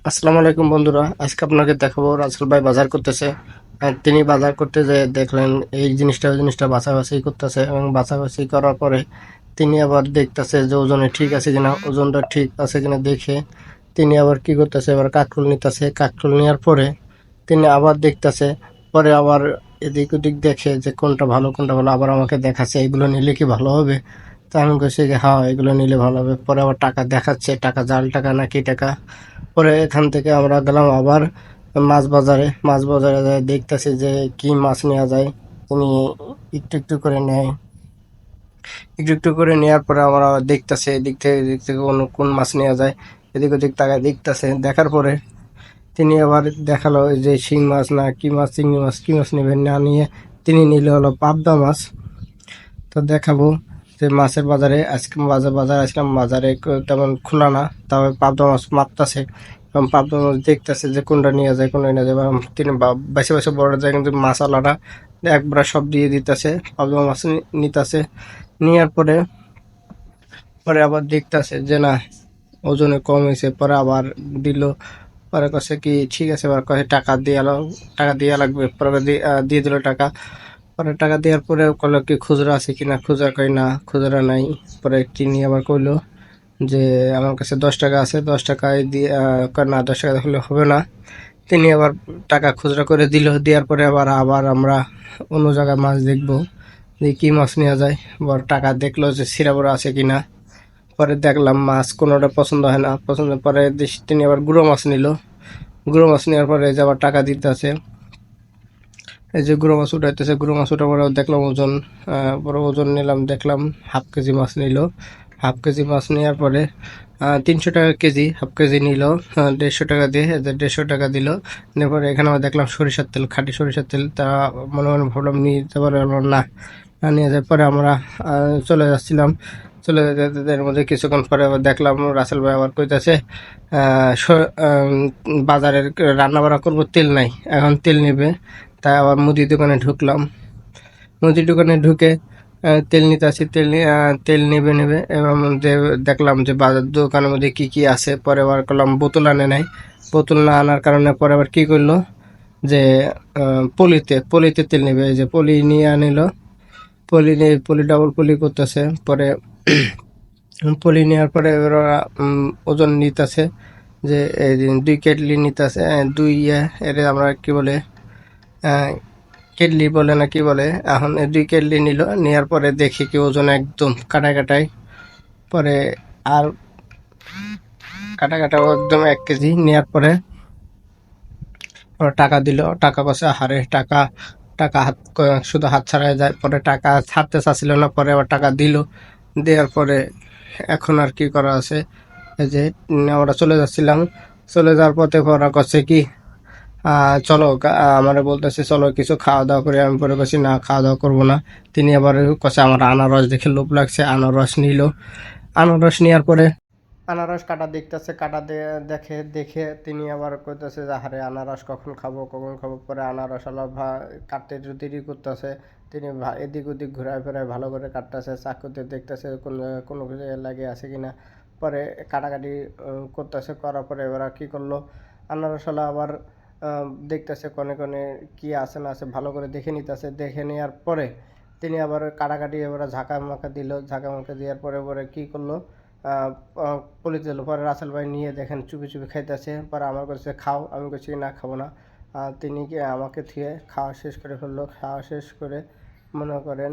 আসসালামু আলাইকুম বন্ধুরা, আজকে আপনাকে দেখাবো রাসেল ভাই বাজার করতেছে। তিনি বাজার করতে যেয়ে দেখলেন এই জিনিসটা ওই জিনিসটা বাছাবাছি করতেছে, এবং বাছাবাছি করার পরে তিনি আবার দেখতেছে যে ওজনে ঠিক আছে কিনা, ওজনটা ঠিক আছে কিনা দেখে তিনি আবার কি করতেছে, এবার কাকরুল নিতেছে। কাকরুল নেওয়ার পরে তিনি আবার দেখতেছে, পরে আবার এদিক ওদিক দেখে যে কোনটা ভালো কোনটা ভালো, আবার আমাকে দেখাচ্ছে এগুলো নিলে কি ভালো হবে। তা আমি বলছি যে হ্যাঁ, এগুলো নিলে ভালো হবে। পরে আবার টাকা দেখাচ্ছে, টাকা জাল টাকা নাকি টাকা। পরে এখান থেকে আমরা গেলাম আবার মাছ বাজারে যায় দেখতেছি যে কি মাছ নেওয়া যায়। তিনি একটু একটু করে নেয়, একটু একটু করে নেওয়ার পরে আমরা আবার দেখতেছে এদিক থেকে কোন মাছ নেওয়া যায়। এদিক ওদিক তাকায় দেখতেছে, দেখার পরে তিনি আবার দেখালো যে শিং মাছ না কি মাছ, চিংড়ি মাছ, কি মাছ নেবেন। না নিয়ে তিনি নিলে হলো পাবদা মাছ। তো দেখাবো যে মাছের বাজারে আজকে বাজারে আসলাম, বাজারে তেমন খোলা না, তবে পাবদা মাছ মারতাছে এবং পাবদা মাছ দেখতেছে যে কোনটা নিয়ে যায় কোনটা নিয়ে যায়। এবং তিনি বেছে বেছে বড় যায়, কিন্তু মাছওয়ালারা একবার সব দিয়ে দিতেছে, পাবদা মাছ নিতেছে। নেওয়ার পরে পরে আবার দেখতেছে যে না, ওজনে কম হয়েছে। পরে আবার দিল, পরে কছে কি ঠিক আছে, এবার কয়ে টাকা দিয়ে টাকা দেওয়া লাগবে। পরে দিয়ে দিল টাকা। পরে টাকা দেওয়ার পরে কইলো কি খুচরা আছে কিনা, খুচরা কই না, খুচরা নাই। পরে চিনি আবার কইলো যে আমার কাছে 10 টাকা আছে, 10 টাকায় দিয়ে কয় না, 10 টাকা হলে হবে না। তিনি আবার টাকা খুচরা করে দিল। দেওয়ার পরে আবার আবার আমরা অন্য জায়গায় মাছ দেখবো যে কি মাছ নেওয়া যায়। আবার টাকা দেখলো যে সিরাবড়া আছে কিনা। পরে দেখলাম মাছ কোনোটা পছন্দ হয় না, পছন্দ পরে তিনি আবার গুঁড়ো মাছ নিল। গুঁড়ো মাছ নেওয়ার পরে যে আবার টাকা দিতে আছে, এই যে গুঁড়ো মাছ উঠাইতেছে, গুঁড়ো মাছ উঠার পরে দেখলাম ওজন, পরে ওজন নিলাম, দেখলাম হাফ কেজি মাছ নিল। হাফ কেজি মাছ নেওয়ার পরে 300 টাকা কেজি, হাফ কেজি নিল 150 টাকা দিয়ে, 150 টাকা দিল। নেওয়ার পরে এখানে আবার দেখলাম সরিষার তেল, খাঁটি সরিষার তেল। তা মনে মনে ভাবলাম নিয়ে যেতে পারে, না, না নিয়ে যাওয়ার পরে আমরা চলে যাচ্ছিলাম। চলে যেতে এর মধ্যে কিছুক্ষণ পরে আবার দেখলাম রাসেল ভাই আবার কইতাছে বাজারের রান্না বান্না করবো, তেল নাই, এখন তেল নেবে। তাই আবার মুদি দোকানে ঢুকলাম। মুদির দোকানে ঢুকে তেল নিতে আসি, তেল নেবে এবং দেখলাম যে বাজার দোকানের মধ্যে কি কি আছে। পরে আবার করলাম বোতল আনে নাই। বোতল না আনার কারণে পরে আবার কি করলো যে পলিতে তেল নেবে, এই যে পলি নিয়ে আনিল। পলি নিয়ে পলি ডাবল পলি করতেছে। পরে পলি নেওয়ার পরে ওরা ওজন নিতেছে যে এই 2 কেটলি নিতেছে, এর আমরা কি বলে, কেটলি বলে না কি বলে। এখন 2 কেটলি নিল, নেওয়ার পরে দেখি কি ওজন একদম কাটায় কাটায়। পরে আর কাটা একদম 1 কেজি। নেওয়ার পরে ওরা টাকা দিল। টাকা কষে হারে টাকা, টাকা শুধু হাত ছাড়াই যায়। পরে টাকা ছাড়তে চাচ্ছিল না, পরে আবার টাকা দিল। দেওয়ার পরে এখন আর কি করা আছে, এই যে আমরা চলে যাচ্ছিলাম। চলে যাওয়ার পথে ওরা করছে কি চলো, আমারে বলতেছে চলো কিছু খাওয়া দাওয়া করি। আমি পরে বলছি না, খাওয়া দাওয়া করবো না। তিনি আবার কছে আমার আনারস দেখে লোভ লাগছে, আনারস নিল। আনারস নেওয়ার পরে আনারস কাটা দেখতেছে, দেখে দেখে তিনি আবার কইতেছে যে আহারে আনারস কখন খাবো কখন খাবো। পরে আনারস আলা কাটতে একটু দেরি করতেছে। তিনি এদিক ওদিক ঘুরায় ফেরায় ভালো করে কাটতেছে, চাকুতে দেখতেছে কোনো কিছু লাগে আছে কিনা। পরে কাটাকাটি করতেছে, করার পরে এবার কি করলো, আনারস আবার দেখতেছে কনে কনে কি আছে না আছে, ভালো করে দেখে নিতেছে। দেখে নেওয়ার পরে তিনি আবার কাটাকাটি এবার ঝাঁকা মাকা দিল। ঝাঁকা মাকা দেওয়ার পরে পরে কী করলো, পলিতে দিল। পরে রাসেল ভাই নিয়ে দেখেন চুপি চুপি খাইতেছে। পরে আমার কাছে খাও, আমি বলছি না খাবো না। তিনি কি আমাকে থুয়ে খাওয়া শেষ করে ফেললো। খাওয়া শেষ করে মনে করেন